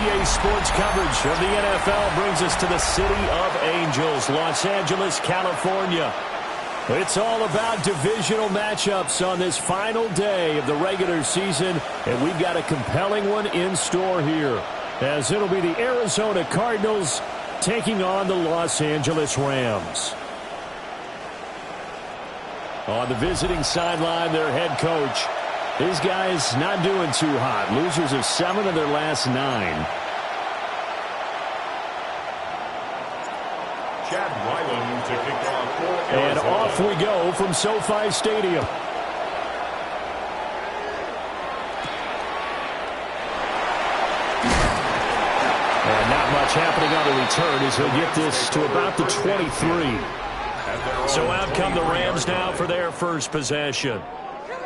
CBS Sports coverage of the NFL brings us to the City of Angels, Los Angeles, California. It's all about divisional matchups on this final day of the regular season, and we've got a compelling one in store here, as it'll be the Arizona Cardinals taking on the Los Angeles Rams. On the visiting sideline, their head coach. These guys not doing too hot. Losers of 7 of their last 9. Chad Ryland to kick off for Arizona. And off we go from SoFi Stadium. And not much happening on the return as he'll get this to about the 23. So out come the Rams now for their first possession.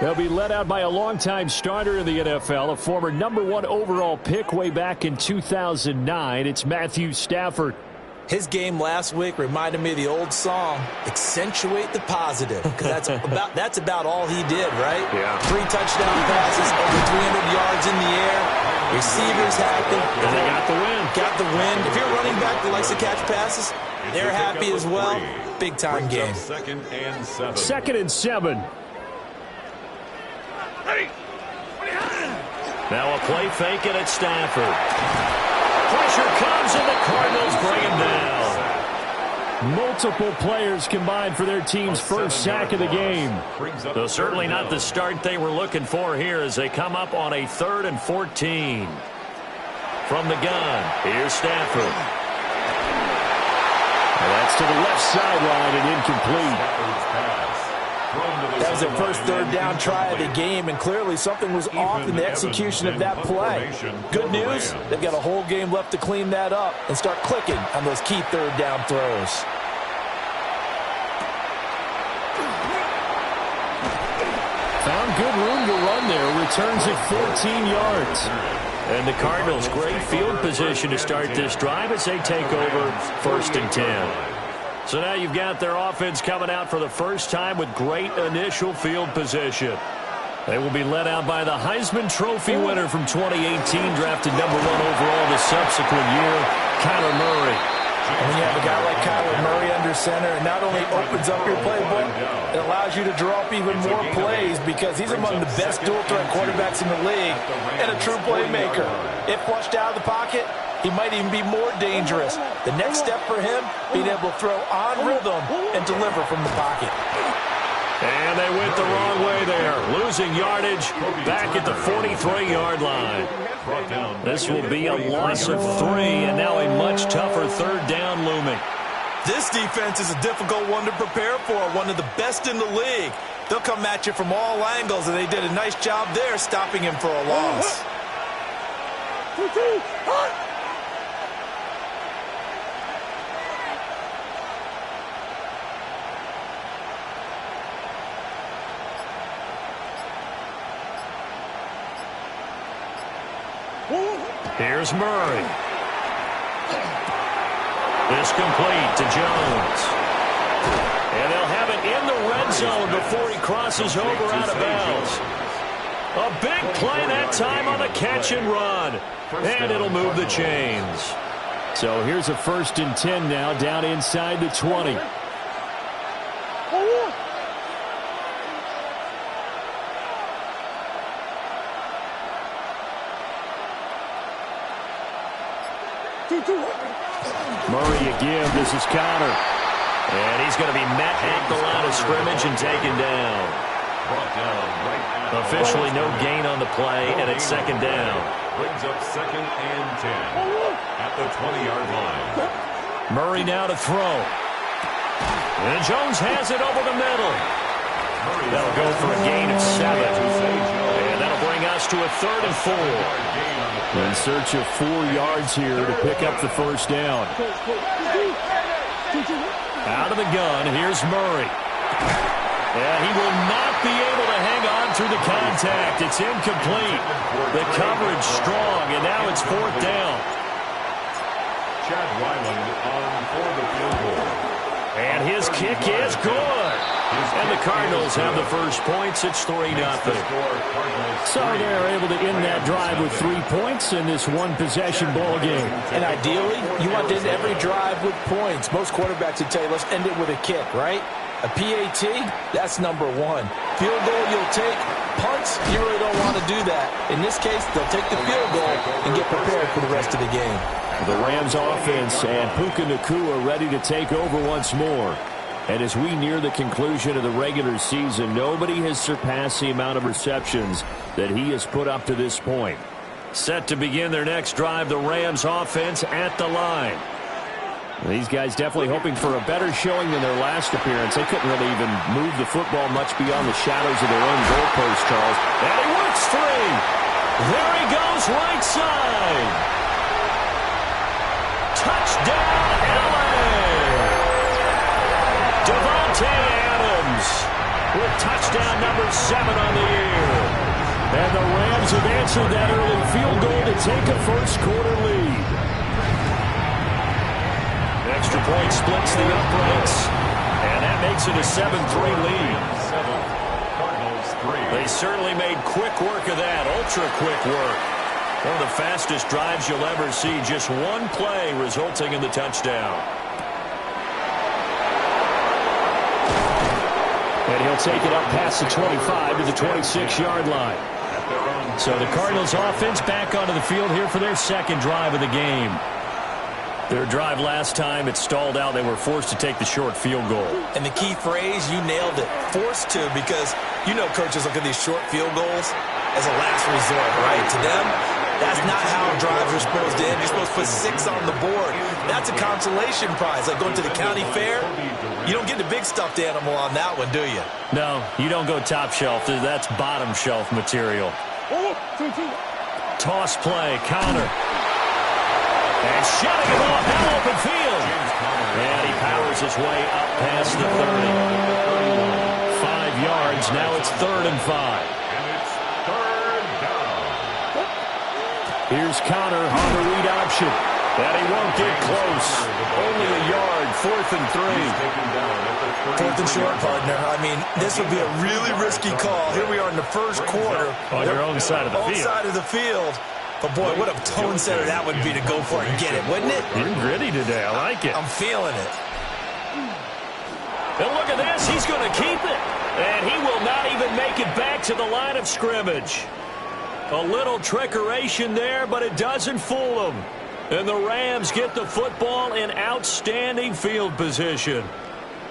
They'll be led out by a longtime starter in the NFL, a former #1 overall pick way back in 2009. It's Matthew Stafford. His game last week reminded me of the old song, accentuate the positive, because that's about all he did, right? Yeah. 3 touchdown passes, over 300 yards in the air. Receivers happy. And they got the win. Got the win. If you're a running back that likes to catch passes, they're happy as well. Big-time game. 2nd and 7. 2nd and 7. Now a play fake and it's Stafford. Pressure comes and the Cardinals bring him down. Multiple players combined for their team's first sack of the game. Though certainly not the start they were looking for here as they come up on a 3rd and 14. From the gun, here's Stafford. And that's to the left sideline and incomplete. That was their first 3rd down try of the game, and clearly something was off in the execution of that play. Good news, they've got a whole game left to clean that up and start clicking on those key 3rd down throws. Found good room to run there. Returns it 14 yards. And the Cardinals, great field position to start this drive as they take over 1st and 10. So now you've got their offense coming out for the first time with great initial field position. They will be led out by the Heisman Trophy winner from 2018, drafted #1 overall the subsequent year, Kyler Murray. And when you have a guy like Kyler Murray under center, it not only opens up your playbook, it allows you to draw up even more plays because he's among the best dual-threat quarterbacks in the league and a true playmaker. If flushed out of the pocket, he might even be more dangerous. The next step for him, being able to throw on rhythm and deliver from the pocket. And they went the wrong way there, losing yardage back at the 43-yard line. This will be a loss of 3, and now a much tougher 3rd down looming. This defense is a difficult one to prepare for, one of the best in the league. They'll come at you from all angles, and they did a nice job there stopping him for a loss. Here's Murray. This complete to Jones. And they'll have it in the red zone before he crosses over out of bounds. A big play that time on the catch and run. And it'll move the chains. So here's a 1st and 10 now down inside the 20. Murray again. This is Connor. And he's going to be met at the line of scrimmage and taken down. Officially no gain on the play, and it's 2nd down. Brings up 2nd and 10 at the 20-yard line. Murray now to throw. And Jones has it over the middle. That'll go for a gain of 7. And that'll bring us to a 3rd and 4. In search of 4 yards here to pick up the 1st down. Out of the gun, here's Murray. And he will not be able to hang on through the contact. It's incomplete. The coverage strong, and now it's 4th down. Chad Ryland on for the field goal. And his kick is good. And the Cardinals have the first points. It's 3-0. So they're able to end that drive with 3 points in this one-possession ball game. And ideally, you want to end every drive with points. Most quarterbacks would tell you, let's end it with a kick, right? A PAT, that's number one. Field goal, you'll take. Punts, you really don't want to do that. In this case, they'll take the field goal and get prepared for the rest of the game. The Rams offense and Puka Nacua ready to take over once more. And as we near the conclusion of the regular season, nobody has surpassed the amount of receptions that he has put up to this point. Set to begin their next drive, the Rams offense at the line. These guys definitely hoping for a better showing than their last appearance. They couldn't really even move the football much beyond the shadows of their own goalpost, Charles. And he works free. There he goes, right side. Touchdown, LA. Davante Adams with touchdown number 7 on the year. And the Rams have answered that early field goal to take a first-quarter lead. Extra point splits the uprights, and that makes it a 7-3 lead. They certainly made quick work of that, ultra-quick work. One of the fastest drives you'll ever see, just one play resulting in the touchdown. And he'll take it up past the 25 to the 26-yard line. So the Cardinals offense back onto the field here for their second drive of the game. Their drive last time, it stalled out. They were forced to take the short field goal. And the key phrase, you nailed it, forced to, because you know coaches look at these short field goals as a last resort, right? To them, that's not how drives are supposed to end. You're supposed to put 6 on the board. That's a consolation prize, like going to the county fair. You don't get the big stuffed animal on that one, do you? No, you don't go top shelf. That's bottom shelf material. Toss play, counter. And shutting him off that open field. And he powers his way up past the 30. 5 yards. Now it's 3rd and 5. And it's 3rd down. Here's Connor on the read option. And he won't get close. Only a yard. 4th and 3. 4th and short, partner. I mean, this would be a really risky call. Here we are in the first quarter. On your own side of the field. Own side of the field. But, boy, what a tone setter that would be to go for it and get it, wouldn't it? You're gritty today. I like it. I'm feeling it. And look at this. He's going to keep it. And he will not even make it back to the line of scrimmage. A little trickeration there, but it doesn't fool them. And the Rams get the football in outstanding field position.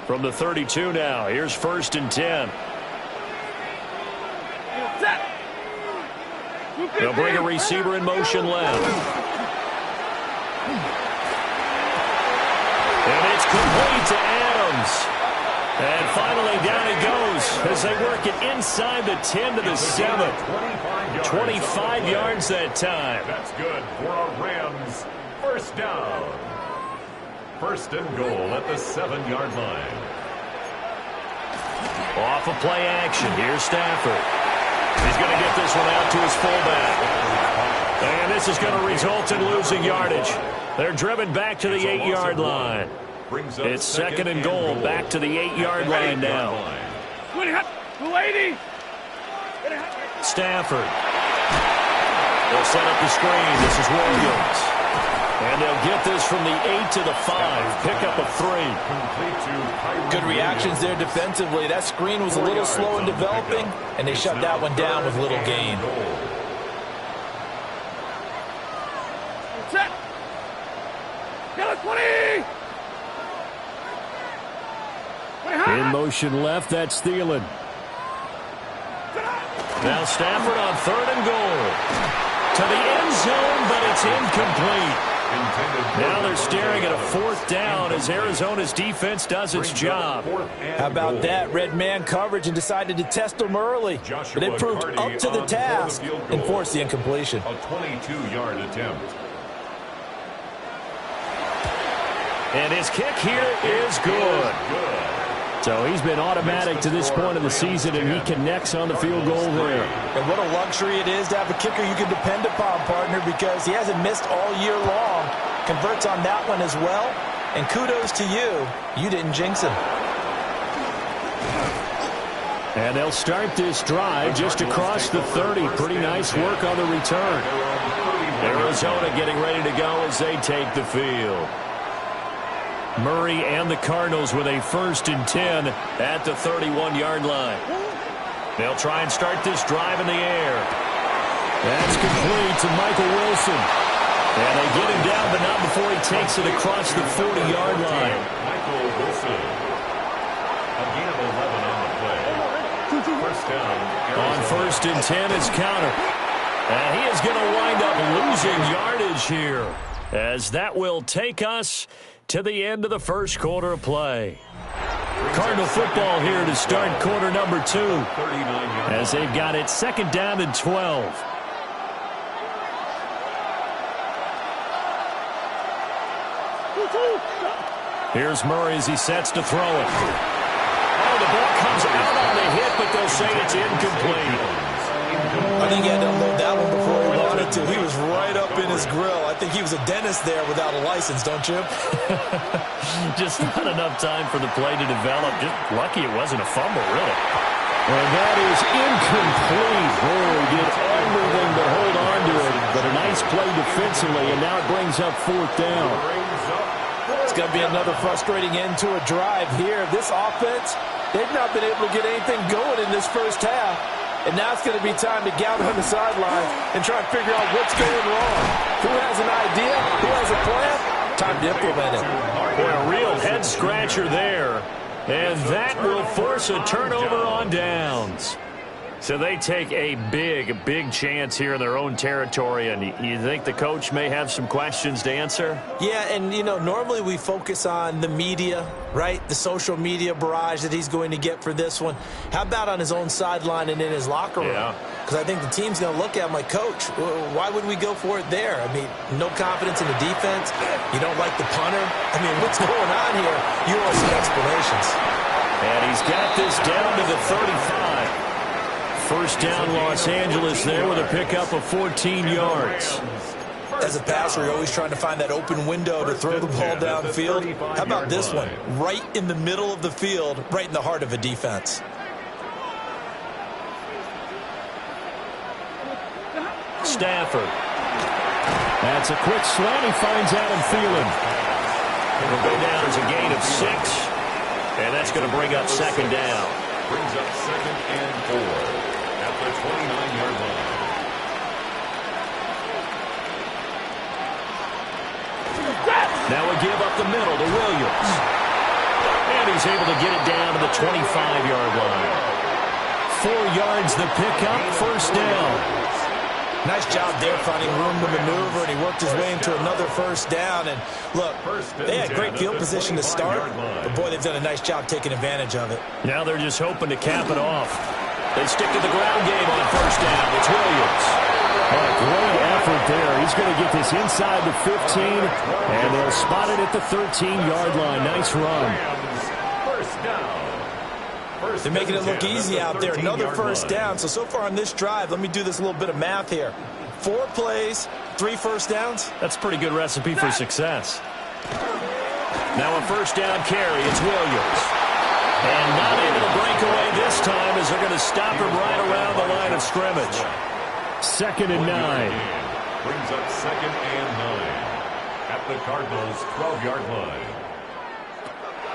From the 32 now, here's 1st and 10. They'll bring a receiver in motion left. And it's complete to Adams. And finally down he goes as they work it inside the 10 to the 7. 25 yards that time. That's good for a Rams. 1st down. 1st and goal at the 7-yard line. Off of play action. Here's Stafford. He's going to get this one out to his fullback. And this is going to result in losing yardage. They're driven back to the 8-yard line. It's 2nd and goal, back to the 8-yard line now. Stafford. They'll set up the screen. This is Williams. And they'll get this from the 8 to the 5. Pick up a 3. Good reactions there defensively. That screen was a little slow in developing, and they shut that one down with little gain. In motion left, that's Thielen. Now Stafford on 3rd and goal. To the end zone, but it's incomplete. Now they're staring at a 4th down as Arizona's defense does its job. How about that? Red man coverage and decided to test them early. But it proved up to the task and forced the incompletion. A 22-yard attempt. And his kick here is good. So he's been automatic to this point of the season, and he connects on the field goal there. And what a luxury it is to have a kicker you can depend upon, partner, because he hasn't missed all year long. Converts on that one as well. And kudos to you. You didn't jinx him. And they'll start this drive just across the 30. Pretty nice work on the return. Arizona getting ready to go as they take the field. Murray and the Cardinals with a 1st and 10 at the 31-yard line. They'll try and start this drive in the air. That's complete to Michael Wilson. And they get him down, but not before he takes it across the 40-yard line. Michael Wilson. Again, 11 on the play. First down. On 1st and 10 is counter. And he is going to wind up losing yardage here, as that will take us to the end of the first quarter of play. Cardinal football here to start quarter number 2, as they've got it 2nd down and 12. Here's Murray as he sets to throw it. Oh, the ball comes out on the hit, but they'll say it's incomplete. I think he had to unload that one before he wanted to. He was right up in his grill. I think he was a dentist there without a license, don't you? Just not enough time for the play to develop. Just lucky it wasn't a fumble, really. And that is incomplete. Boy, did everything but hold on to it. But a nice play defensively, and now it brings up 4th down. It's going to be another frustrating end to a drive here. This offense, they've not been able to get anything going in this first half. And now it's going to be time to gather on the sidelines and try and figure out what's going wrong. Who has an idea? Who has a plan? Time to implement it. Boy, a real head-scratcher there. And that will force a turnover on downs. So they take a big chance here in their own territory. And you think the coach may have some questions to answer? Yeah, and, you know, normally we focus on the media, right? The social media barrage that he's going to get for this one. How about on his own sideline and in his locker room? Yeah. Because I think the team's going to look at him like, Coach, why would we go for it there? I mean, no confidence in the defense. You don't like the punter. I mean, what's going on here? You want some explanations. And he's got this down to the 35. First down, Los Angeles there with a pickup of 14 yards. As a passer, you're always trying to find that open window to throw the ball downfield. How about this one? Right in the middle of the field, right in the heart of a defense. Stafford. That's a quick slant. He finds Adam Thielen. It'll go down as a gain of 6. And that's going to bring up 2nd down. Brings up 2nd and 4. At the 29-yard line. Now a give up the middle to Williams. And he's able to get it down to the 25-yard line. 4 yards the pickup, 1st down. Nice job there finding room to maneuver, and he worked his way into another 1st down. And look, they had great field position to start, but boy, they've done a nice job taking advantage of it. Now they're just hoping to cap it off. They stick to the ground game on 1st down. It's Williams. Oh, great effort there. He's going to get this inside the 15, and they'll spot it at the 13-yard line. Nice run. First down. They're making it look easy out there. Another 1st down. So far on this drive, let me do this little bit of math here. 4 plays, 3 1st downs. That's a pretty good recipe for success. Now a 1st down carry. It's Williams. And not able to break away this time as they're going to stop him right around the line of scrimmage. 2nd and 9. Brings up 2nd and 9 at the Cardinals' 12-yard line.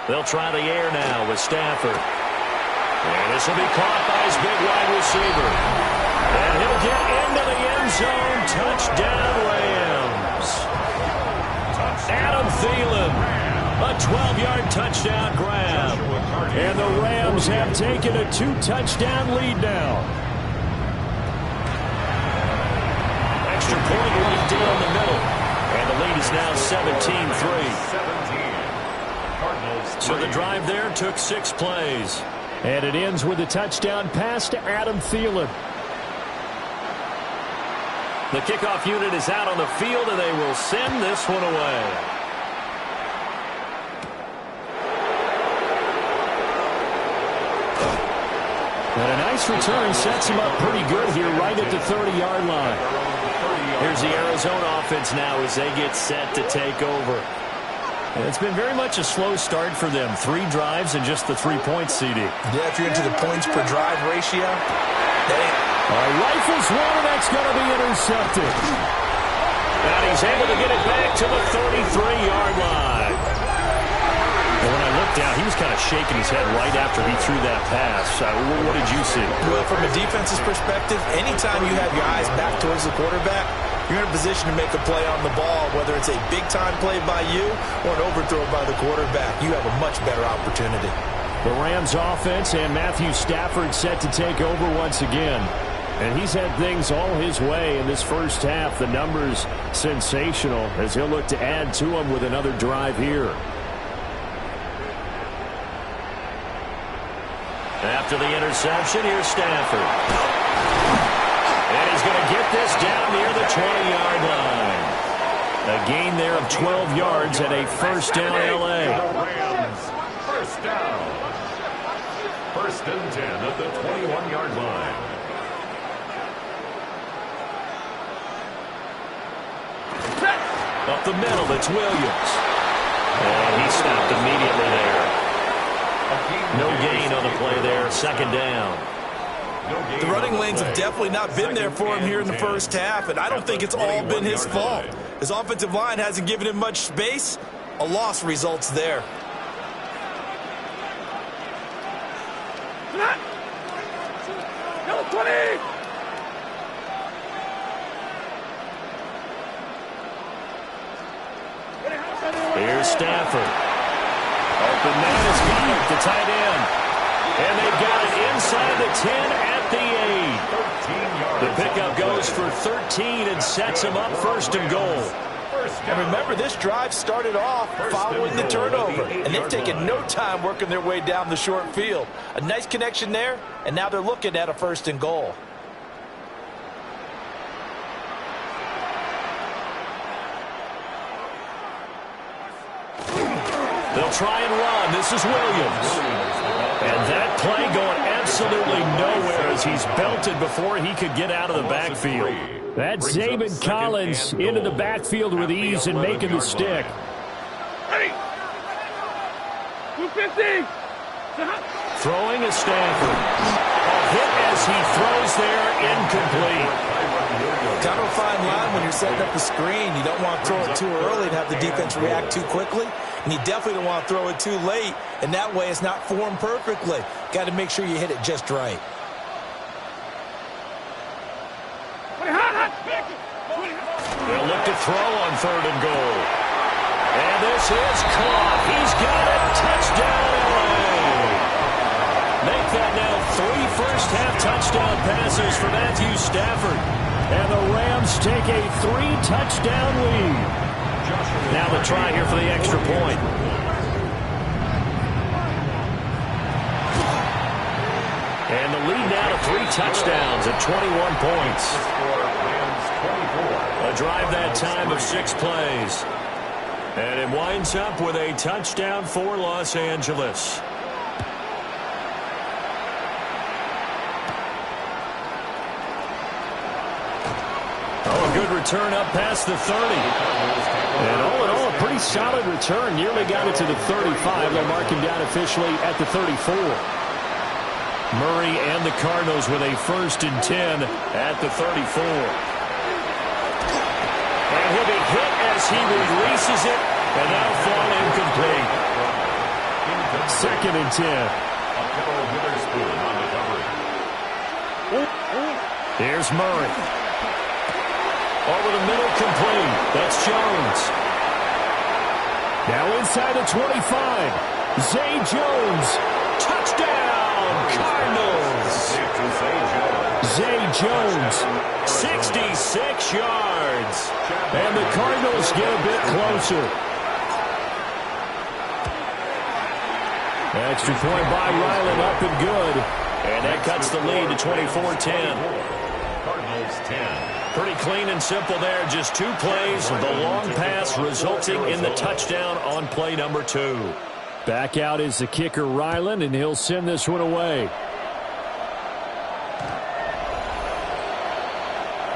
They'll try the air now with Stafford. And this will be caught by his big wide receiver. And he'll get into the end zone. Touchdown, Rams. Adam Thielen. A 12-yard touchdown grab. And the Rams have taken a 2-touchdown lead now. Extra point right down the middle. And the lead is now 17-3. So the drive there took 6 plays. And it ends with a touchdown pass to Adam Thielen. The kickoff unit is out on the field, and they will send this one away. And a nice return sets him up pretty good here right at the 30-yard line. Here's the Arizona offense now as they get set to take over. It's been very much a slow start for them. 3 drives and just the 3-point CD. Yeah, if you're into the points per drive ratio. Rifles one, and that's going to be intercepted. And he's able to get it back to the 33-yard line. And when I looked down, he was kind of shaking his head right after he threw that pass. What did you see? Well, from a defense's perspective, anytime you have your eyes back towards the quarterback, you're in a position to make a play on the ball, whether it's a big-time play by you or an overthrow by the quarterback. You have a much better opportunity. The Rams offense and Matthew Stafford set to take over once again. And he's had things all his way in this first half. The numbers sensational as he'll look to add to them with another drive here. After the interception, here's Stafford. And he's going to get this down near the 20-yard line. A gain there of 12 yards and a first down L.A. Rams, first down. First and 10 at the 21-yard line. Up the middle, it's Williams. And he stopped immediately there. No gain on the play there, second down. The running lanes have definitely not been there for him here in the first half, and I don't think it's all been his fault. His offensive line hasn't given him much space. A loss results there. Here's Stafford. Open man has got it, the tight end. And they've got it inside the 10 at the 8. The pickup goes for 13 and sets him up first and goal. And remember, this drive started off following the turnover, and they've taken no time working their way down the short field. A nice connection there, and now they're looking at a first and goal. They'll try and run. This is Williams. And that play going absolutely nowhere as he's belted before he could get out of the backfield. That's Zaven Collins into the backfield with ease and making the stick. Ready. 250. Throwing is Stafford. A hit as he throws there, incomplete. Kind of a fine line when you're setting up the screen. You don't want to throw it too early and have the defense react too quickly. And you definitely don't want to throw it too late, and that way it's not formed perfectly. Got to make sure you hit it just right. They'll look to throw on third and goal. And this is caught. He's got it. Touchdown, LA. Make that now 3 first-half touchdown passes for Matthew Stafford. And the Rams take a 3-touchdown lead. Now the try here for the extra point. And the lead now to 3 touchdowns at 21 points. A drive that time of 6 plays. And it winds up with a touchdown for Los Angeles. Oh, a good return up past the 30. And all in all, a pretty solid return. Nearly got it to the 35. They'll mark him down officially at the 34. Murray and the Cardinals with a first and 10 at the 34. And he'll be hit as he releases it, and that'll fall incomplete. Second and 10. Here's Murray. Over the middle, complete. That's Jones. Now inside the 25. Zay Jones. Touchdown, Cardinals. Zay Jones. 66 yards. And the Cardinals get a bit closer. Extra point by Ryland, up and good. And that cuts the lead to 24-10. Cardinals 10. Pretty clean and simple there. Just 2 plays. The long pass resulting in the touchdown on play number 2. Back out is the kicker, Ryland, and he'll send this one away.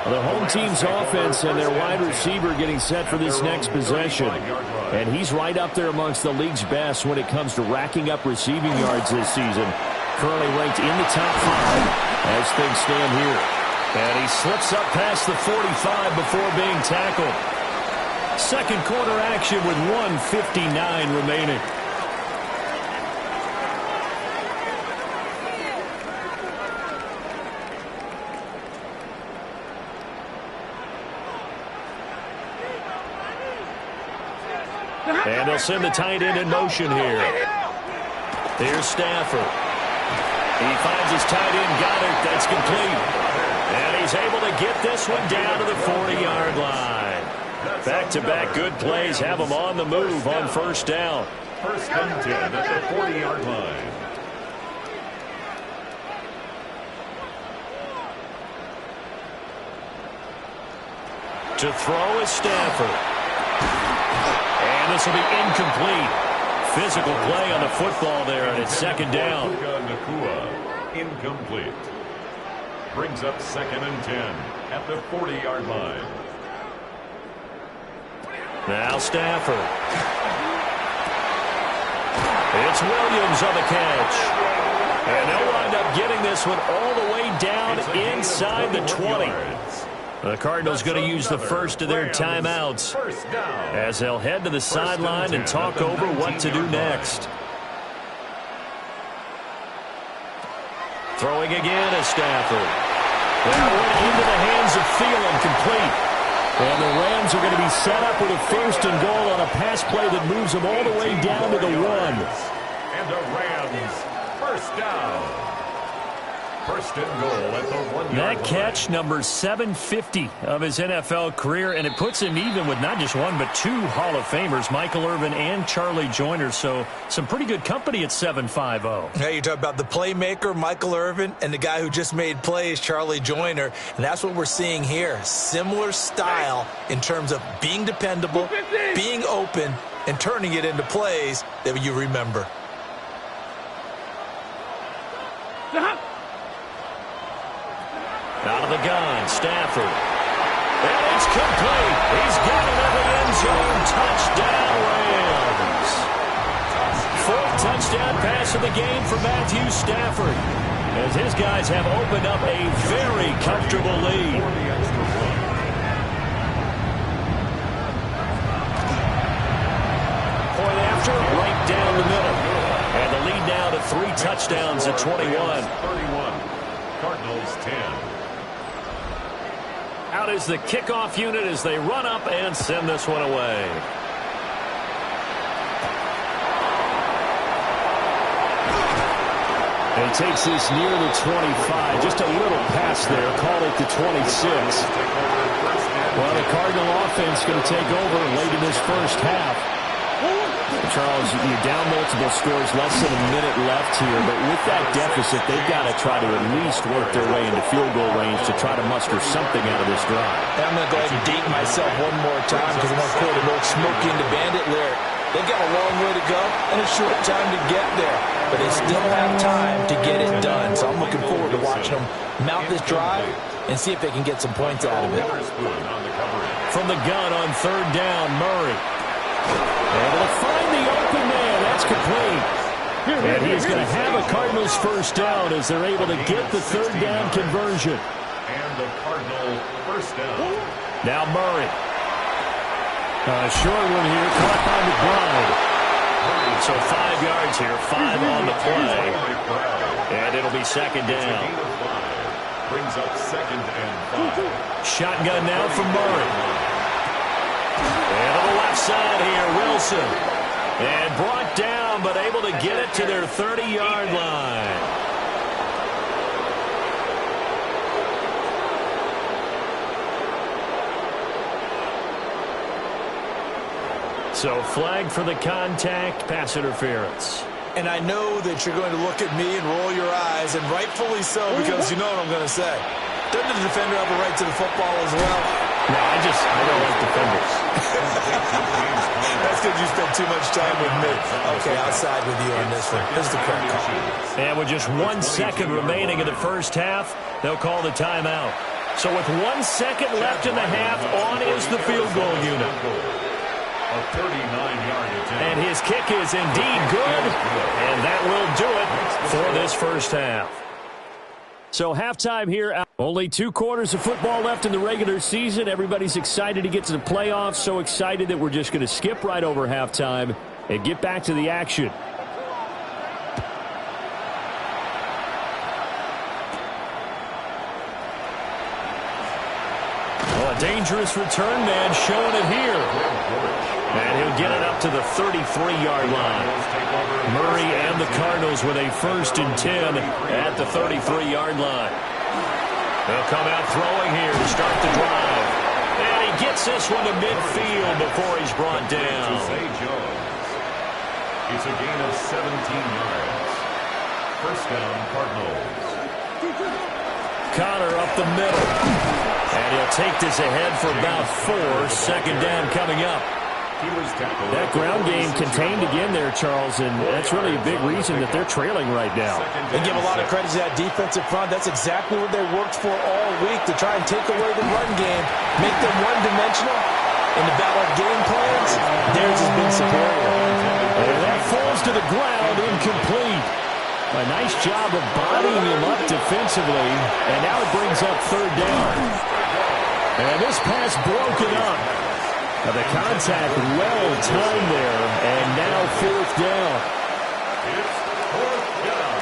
The home team's offense and their wide receiver getting set for this next possession. And he's right up there amongst the league's best when it comes to racking up receiving yards this season. Currently ranked in the top 5 as things stand here. And he slips up past the 45 before being tackled. Second quarter action with 1:59 remaining. And they'll send the tight end in motion here. Here's Stafford. He finds his tight end, Goddard. That's complete. And he's able to get this one down to the 40-yard line. Back-to-back good plays have him on the move on first down. First and 10 at the 40-yard line. To throw is Stafford. And this will be incomplete. Physical play on the football there, and it's second down. Nakua, incomplete. Brings up second and 10 at the 40-yard line. Now Stafford. It's Williams on the catch. And they'll wind up getting this one all the way down inside the 20. The Cardinals going to use the first of their timeouts as they'll head to the sideline and talk over what to do next. Throwing again is Stafford. That one into the hands of Thielen, complete. And the Rams are going to be set up with a first and goal on a pass play that moves them all the way down to the 1. And the Rams first down. First and goal at the 1-yard line. That catch, number 750 of his NFL career, and it puts him even with not just one but 2 Hall of Famers, Michael Irvin and Charlie Joyner. So some pretty good company at 750. Hey, you talk about the playmaker, Michael Irvin, and the guy who just made plays, Charlie Joyner. And that's what we're seeing here. Similar style in terms of being dependable, being open, and turning it into plays that you remember. Out of the gun, Stafford. And it's complete. He's got it in the end zone. Touchdown, Rams. 4th touchdown pass of the game for Matthew Stafford, as his guys have opened up a very comfortable lead. Point after, right down the middle. And the lead now to 3 touchdowns at 21. 31. Cardinals 10. Out is the kickoff unit as they run up and send this one away. And he takes this near the 25. Just a little pass there. Call it the 26. Well, the Cardinal offense going to take over late in this first half. Charles, you're down multiple scores, less than a minute left here, but with that deficit, they've got to try to at least work their way into field goal range to try to muster something out of this drive. And I'm going to go ahead and date myself one more time because I want to quote an old Smokey and the Bandit lyric. They've got a long way to go and a short time to get there, but they still have time to get it done. So I'm looking forward to watching them mount this drive and see if they can get some points out of it. From the gun on 3rd down, Murray. Able to find the open man. That's complete. And he's going to have a Cardinals first down as they're able to get the 3rd down conversion. And the Cardinal first down. Now Murray. Short one here, caught by McBride. So 5 yards here, 5 on the play. And it'll be second down. Brings up 2nd and 5. Shotgun now from Murray. And on the left side here, Wilson. And brought down, but able to get it to their 30-yard line. So flag for the contact, pass interference. And I know that you're going to look at me and roll your eyes, and rightfully so, because you know what I'm going to say. Doesn't the defender have a right to the football as well? No, I don't like defenders. That's because you spent too much time with me. Okay, I'll side with you on this one. This is the correct call. And with just 1 second remaining in the first half, they'll call the timeout. So with 1 second second left in the half. On is the field goal unit. A 39-yard attempt. And his kick is indeed good. And that will do it for this first half. So halftime here. Only 2 quarters of football left in the regular season. Everybody's excited to get to the playoffs. So excited that we're just going to skip right over halftime and get back to the action. A dangerous return man showing it here. And he'll get it up to the 33-yard line. Murray and the Cardinals with a 1st and 10 at the 33-yard line. They'll come out throwing here to start the drive. And he gets this one to midfield before he's brought down. It's a gain of 17 yards. First down, Cardinals. Connor up the middle. And he'll take this ahead for about 4. Second down coming up. That ground game contained again there, Charles, and that's really a big reason that they're trailing right now. They give a lot of credit to that defensive front. That's exactly what they worked for all week, to try and take away the run game, make them one-dimensional. In the battle of game plans, theirs has been superior. And that falls to the ground, incomplete. A nice job of bodying him up defensively, and now it brings up 3rd down. And this pass broken up. The contact well timed there, and now 4th down. It's 4th down.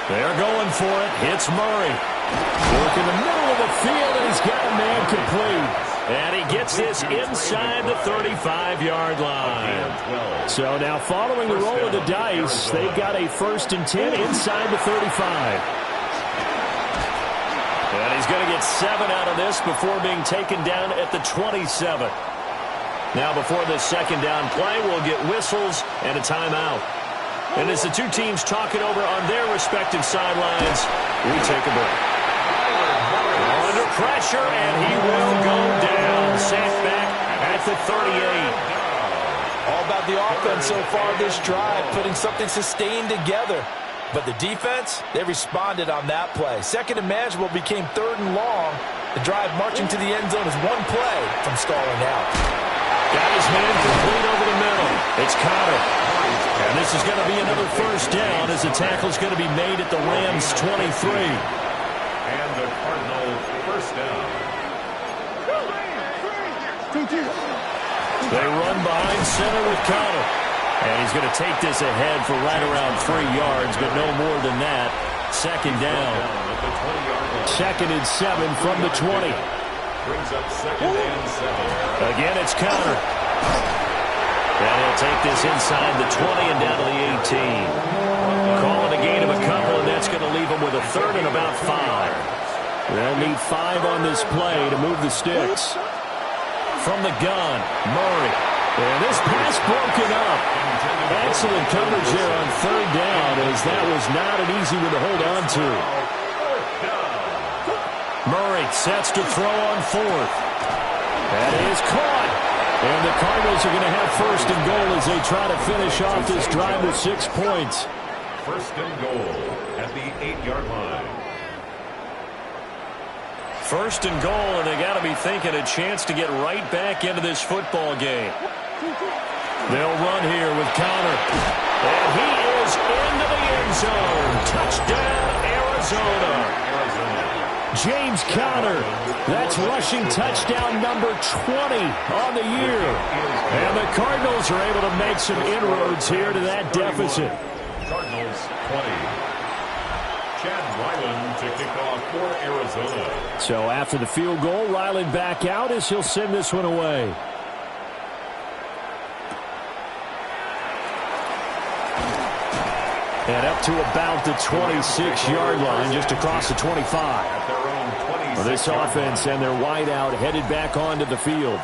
They're going for it. It's Murray. Work in the middle of the field, and he's got a man complete. And he gets this inside the 35-yard line. So now following the roll of the dice, they've got a 1st and 10 inside the 35. And he's going to get 7 out of this before being taken down at the 27. Now before this second down play, we'll get whistles and a timeout. And as the two teams talk it over on their respective sidelines, we take a break. Under pressure, and he will go down. Sacked back at the 38. All about the offense so far this drive, putting something sustained together. But the defense, they responded on that play. Second and manageable became 3rd and long. The drive marching to the end zone is 1 play from stalling out. Got his man complete over the middle. It's Connor. And this is going to be another 1st down as the tackle's going to be made at the Rams' 23. And the Cardinals 1st down. They run behind center with Connor. And he's going to take this ahead for right around 3 yards, but no more than that. Second down. 2nd and 7 from the 20. Brings up 2nd and 7. Again, it's Connor. And he'll take this inside the 20 and down to the 18. Calling a gain of a couple, and that's going to leave him with a 3rd and about 5. They'll need 5 on this play to move the sticks. From the gun, Murray. And this pass broken up. Excellent coverage there on 3rd down, as that was not an easy one to hold on to. Murray sets to throw on 4th. That is caught. And the Cardinals are going to have 1st and goal as they try to finish off this drive with 6 points. 1st and goal at the 8-yard line. 1st and goal, and they got to be thinking a chance to get right back into this football game. They'll run here with Connor. And he is into the end zone. Touchdown, Arizona. James Conner. That's rushing touchdown number 20 on the year. And the Cardinals are able to make some inroads here to that deficit. Cardinals 20. Chad Ryland to kick off for Arizona. So after the field goal, Ryland back out as he'll send this one away. And up to about the 26-yard line, just across the 25. Well, this offense and their wideout headed back onto the field.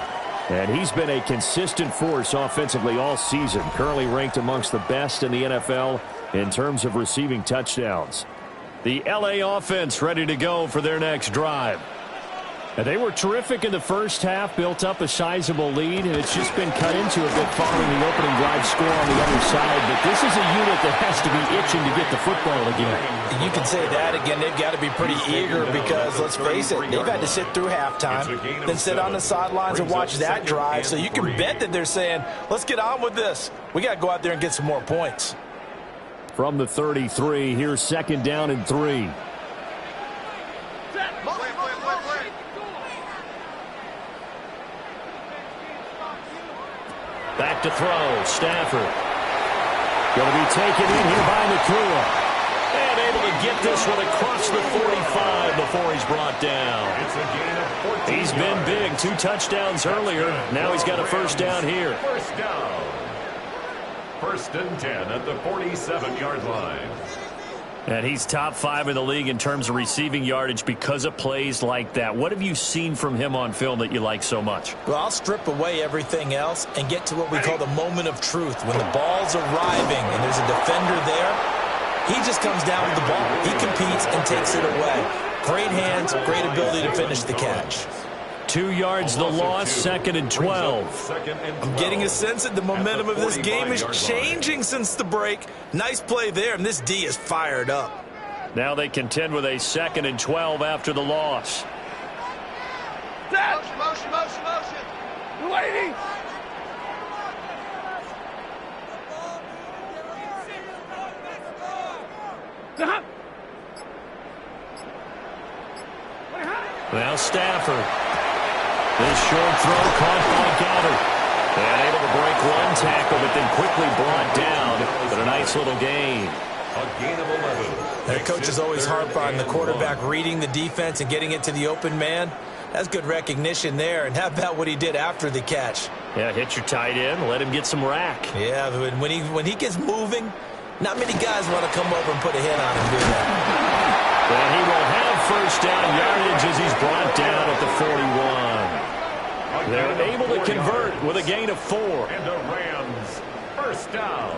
And he's been a consistent force offensively all season, currently ranked amongst the best in the NFL in terms of receiving touchdowns. The LA offense ready to go for their next drive. They were terrific in the first half, built up a sizable lead, and it's just been cut into a bit following the opening drive score on the other side. But this is a unit that has to be itching to get the football again. You can say that again. They've got to be pretty eager because, let's face it, they've had to sit through halftime, then sit on the sidelines and watch that drive. So you can bet that they're saying, let's get on with this. We got to go out there and get some more points. From the 33, here's 2nd down and 3. Back to throw, Stafford. Going to be taken in here by Nacua. And able to get this one across the 45 before he's brought down. It's a gain of 14 He's been big. 2 touchdowns earlier. Now he's got a first down here. First down. 1st and 10 at the 47-yard line. And he's top 5 in the league in terms of receiving yardage because of plays like that. What have you seen from him on film that you like so much? Well, I'll strip away everything else and get to what we call the moment of truth. When the ball's arriving and there's a defender there, he just comes down with the ball. He competes and takes it away. Great hands, great ability to finish the catch. 2 yards the loss, 2nd and 12. I'm getting a sense that the momentum of this game is changing since the break. Nice play there, and this D is fired up. Now they contend with a 2nd and 12 after the loss. Motion. You're waiting. Now Stafford. This short throw caught by Goddard. And able to break one tackle, but then quickly brought down. But a nice little gain. A gain of 11. Their coach is always harp on the quarterback reading the defense and getting it to the open man. That's good recognition there. And how about what he did after the catch? Yeah, hit your tight end, let him get some rack. Yeah, when he gets moving, not many guys want to come over and put a hit on him, do they? And he will have first down yardage as he's brought down at the 41. They're able to convert with a gain of 4. And the Rams, first down.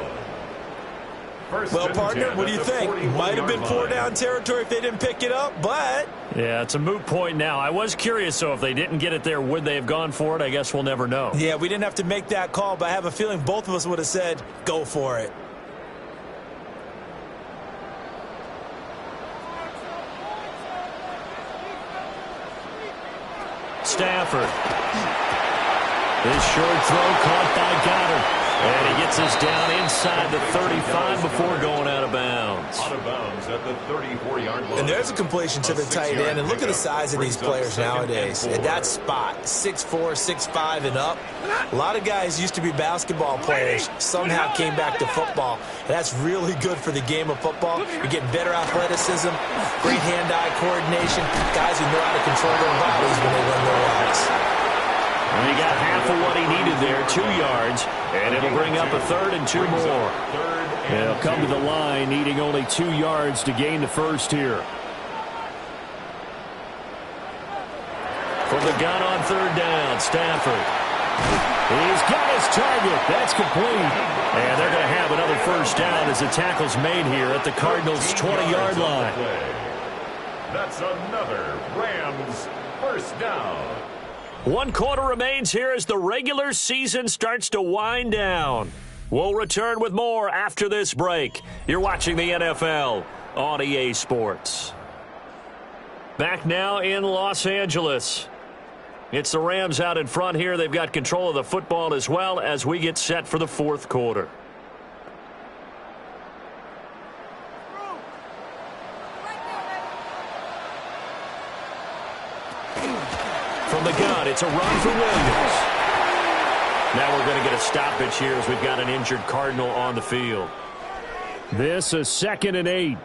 Well, partner, what do you think? Might have been 4-down territory if they didn't pick it up, but... Yeah, it's a moot point now. I was curious, so if they didn't get it there, would they have gone for it? I guess we'll never know. Yeah, we didn't have to make that call, but I have a feeling both of us would have said, go for it. Stafford. This short throw caught by Goddard. And he gets us down inside the 35 before going out of bounds. Out of bounds at the 34-yard line. And there's a completion to the tight end. And look at the size of these players nowadays. At that spot, 6'4", 6'5", and up. A lot of guys used to be basketball players. Somehow came back to football. And that's really good for the game of football. You're getting better athleticism, great hand-eye coordination, guys who know how to control their bodies when they run their routes. And he got half of what he needed there, 2 yards, and it'll bring up a 3rd and 2 more. He'll come to the line, needing only 2 yards to gain the first here. From the gun on 3rd down, Stafford. He's got his target. That's complete. And they're going to have another first down as the tackle's made here at the Cardinals' 20-yard line. That's another Rams first down. 1 quarter remains here as the regular season starts to wind down. We'll return with more after this break. You're watching the NFL on EA Sports. Back now in Los Angeles. It's the Rams out in front here. They've got control of the football as well as we get set for the 4th quarter. From the gun, it's a run for Williams. Now we're going to get a stoppage here as we've got an injured Cardinal on the field. This is 2nd and 8.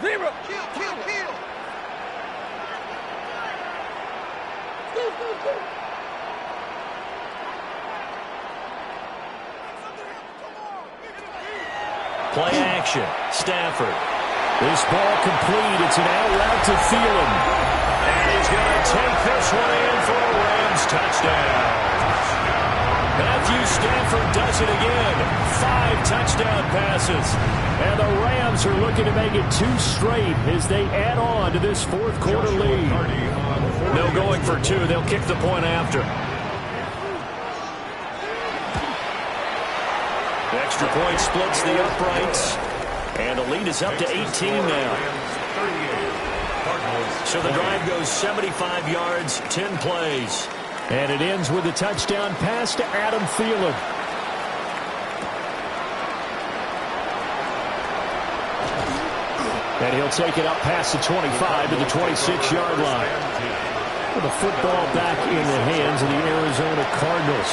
Zero. Kill. Play action. Stafford. This ball complete. It's an out route to Thielen. And he's going to take this one in for a Rams touchdown. Matthew Stafford does it again. 5 touchdown passes. And the Rams are looking to make it 2 straight as they add on to this 4th quarter lead. No going for two. They'll kick the point after. The extra point splits the uprights. And the lead is up to 18 now. So the drive goes 75 yards, 10 plays. And it ends with a touchdown pass to Adam Thielen. And he'll take it up past the 25 to the 26-yard line. With the football back in the hands of the Arizona Cardinals.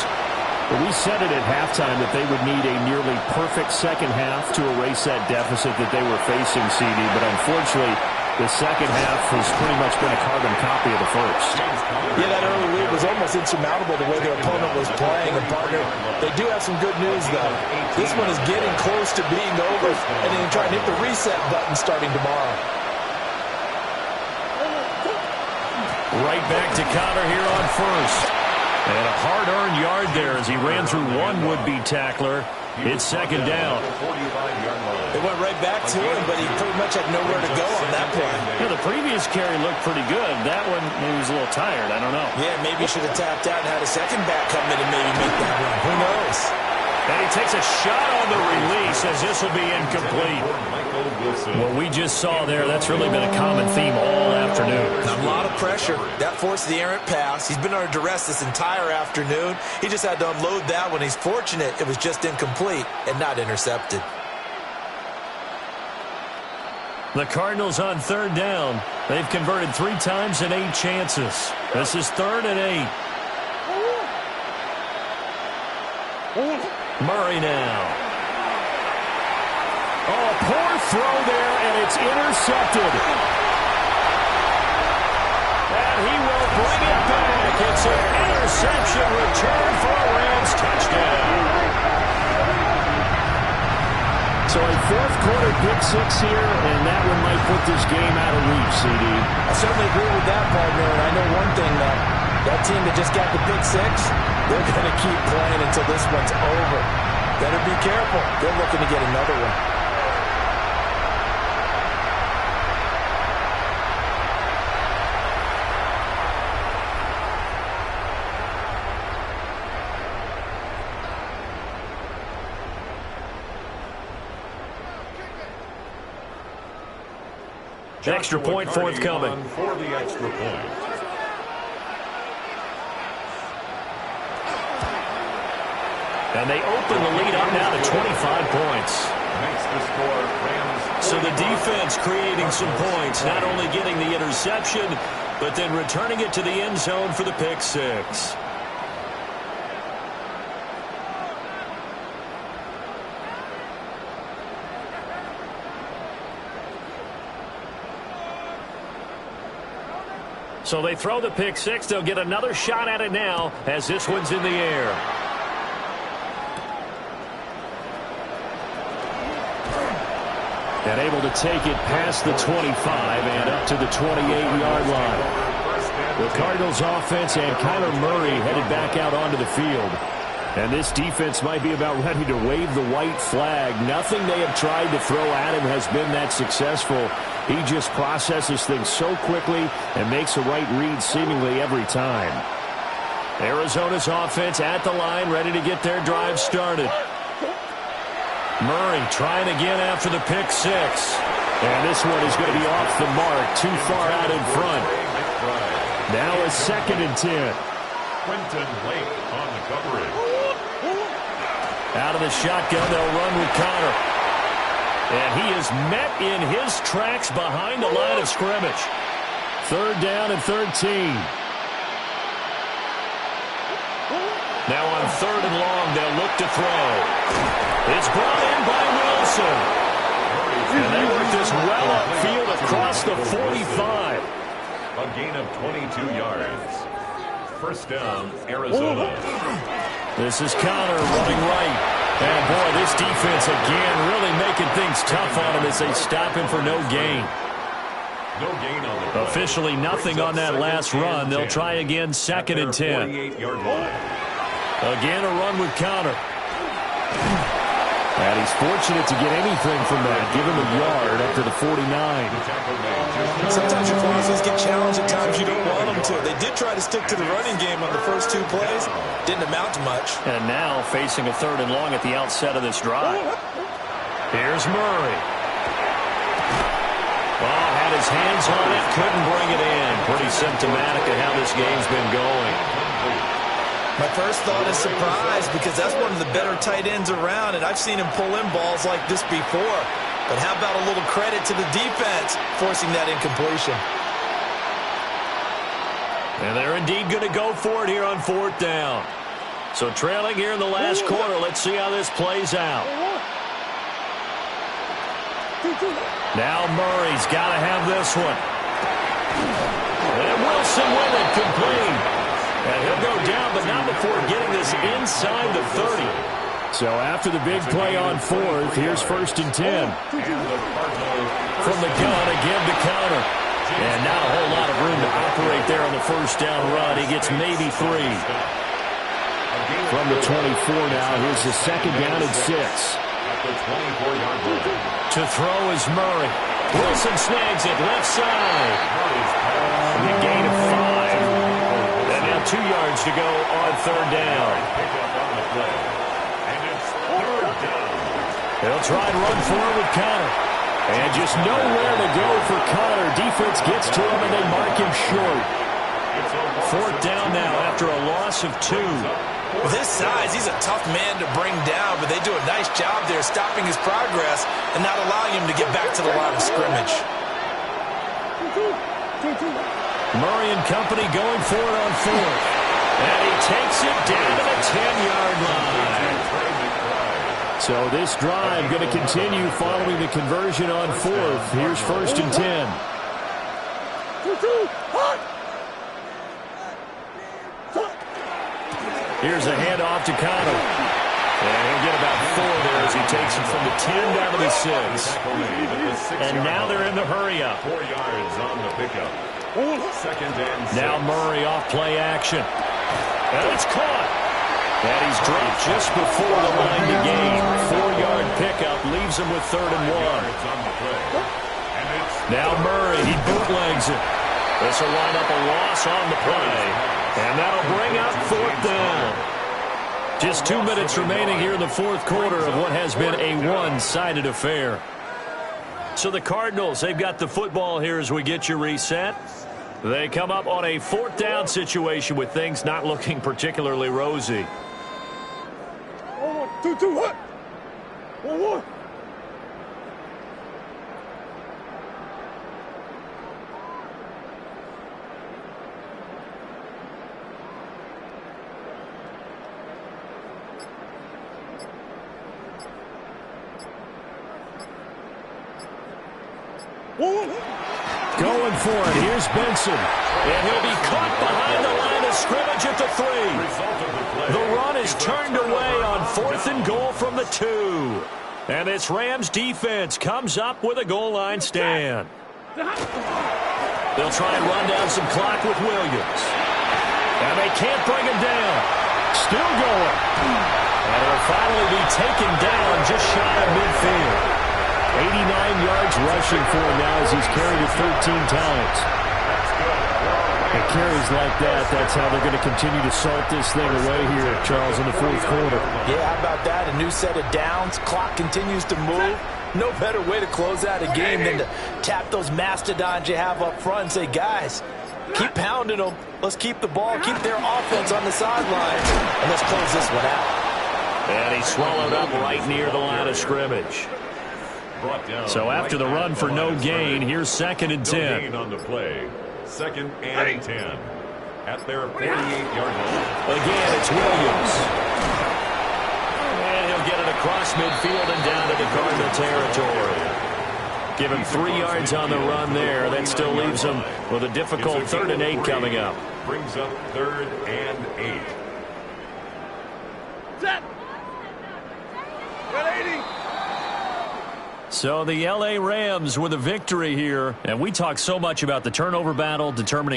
But we said it at halftime that they would need a nearly perfect second half to erase that deficit that they were facing, CD. But unfortunately, the second half has pretty much been a carbon copy of the first. Yeah, that early lead was almost insurmountable the way their opponent was playing. And, partner, they do have some good news, though. This one is getting close to being over, and then trying to hit the reset button starting tomorrow. Right back to Conner here on first. And a hard-earned yard there as he ran through one would-be tackler. It's second down. It went right back to him, but he pretty much had nowhere to go on that play. Yeah, the previous carry looked pretty good. That one, he was a little tired. I don't know. Yeah, maybe he should have tapped out and had a second back come in and maybe make that run. Who knows? And he takes a shot on the release as this will be incomplete. What we just saw there, that's really been a common theme all afternoon. A lot of pressure. That forced the errant pass. He's been under duress this entire afternoon. He just had to unload that one. He's fortunate it was just incomplete and not intercepted. The Cardinals on third down. They've converted 3 times in 8 chances. This is 3rd and 8. Murray now. Oh, poor throw there, and it's intercepted. And he will bring it back. It's an interception return for a Rams touchdown. So a fourth-quarter pick-6 here, and that one might put this game out of reach, CD. I certainly agree with that, partner. And I know one thing, though. That team that just got the pick-6, they're going to keep playing until this one's over. Better be careful. They're looking to get another one. Extra point forthcoming. For the extra point. And they open the lead up now to 25 points. Makes the score Rams. So the defense creating some points, not only getting the interception, but then returning it to the end zone for the pick-6. So they throw the pick-6. They'll get another shot at it now as this one's in the air. And able to take it past the 25 and up to the 28-yard line. The Cardinals offense and Kyler Murray headed back out onto the field. And this defense might be about ready to wave the white flag. Nothing they have tried to throw at him has been that successful. He just processes things so quickly and makes a right read seemingly every time. Arizona's offense at the line, ready to get their drive started. Murray trying again after the pick-6. And this one is going to be off the mark, too far out in front. Now a 2nd and 10. Quentin Lake on the coverage. Out of the shotgun, they'll run with Conner. And he is met in his tracks behind the line of scrimmage. 3rd down and 13. Now on 3rd and long, they'll look to throw. It's brought in by Wilson. And they work this well upfield across the 45. A gain of 22 yards. 1st down, Arizona. This is Conner running right. And boy, this defense again really making things tough on him as they stop him for no gain. No gain on the play. Officially nothing on that last run. They'll try again 2nd and 10. 48-yard line. Again a run with Conner. And he's fortunate to get anything from that. Give him a yard up to the 49. Sometimes your crosses get challenged at times you don't want them to. They did try to stick to the running game on the first 2 plays. Didn't amount to much. And now facing a 3rd and long at the outset of this drive. Here's Murray. Oh, had his hands on it, couldn't bring it in. Pretty symptomatic of how this game's been going. My first thought is surprise because that's one of the better tight ends around, and I've seen him pull in balls like this before. But how about a little credit to the defense forcing that incompletion? And they're indeed going to go for it here on 4th down. So trailing here in the last quarter, let's see how this plays out. Now Murray's got to have this one. And Wilson with it, complete. And he'll go down, but not before getting this inside the 30. So after the big play on 4th, here's 1st and 10. From the gun, again to counter. And not a whole lot of room to operate there on the 1st down run. He gets maybe 3. From the 24 now, here's the 2nd down and 6. To throw is Murray. Wilson snags it left side. And a gain of 5. And now 2 yards to go on 3rd down. They'll try and run forward with Connor. And just nowhere to go for Connor. Defense gets to him and they mark him short. 4th down now after a loss of 2. With his size, he's a tough man to bring down, but they do a nice job there stopping his progress and not allowing him to get back to the line of scrimmage. Murray and company going for it on 4th. And he takes it down to the 10-yard line. So this drive going to continue following the conversion on 4th. Here's 1st and 10. Here's a handoff to Connor. And he'll get about 4 there as he takes it from the 10 down to the 6. And now they're in the hurry-up. 4 yards on the pickup. 2nd and 6. Now Murray off play action. And it's caught. And he's dropped just before the line to gain. 4-yard pickup leaves him with 3rd and 1. Now Murray, he bootlegs it. This will wind up a loss on the play. And that'll bring up 4th down. Just 2 minutes remaining here in the 4th quarter of what has been a one-sided affair. So the Cardinals, they've got the football here as we get you reset. They come up on a 4th down situation with things not looking particularly rosy. 1, 2, 2, 1. 1, 1. Going for it. Here's Benson. And he'll be caught behind the line of scrimmage at the 3. The run is turned away on 4th and goal from the 2. And this Rams defense comes up with a goal line stand. They'll try and run down some clock with Williams. And they can't bring him down. Still going. And it'll finally be taken down just shy of midfield. 89 yards rushing for him now as he's carried it 13 times. And carries like that, that's how they're going to continue to salt this thing away here, Charles, in the 4th quarter. Yeah, how about that? A new set of downs. Clock continues to move. No better way to close out a game than to tap those mastodons you have up front and say, guys, keep pounding them. Let's keep the ball, keep their offense on the sidelines, and let's close this one out. And he swallowed up right near the line of scrimmage. So after the run for no gain, here's 2nd and 10. No gain on the play. 2nd and 10. At their 48-yard line. Again, it's Williams. And he'll get it across midfield and down to the Cardinal territory. Give him 3 yards on the run there. That still leaves him with a difficult 3rd and 8 coming up. Brings up 3rd and 8. Set. 180. So the L.A. Rams with a victory here. And we talk so much about the turnover battle determining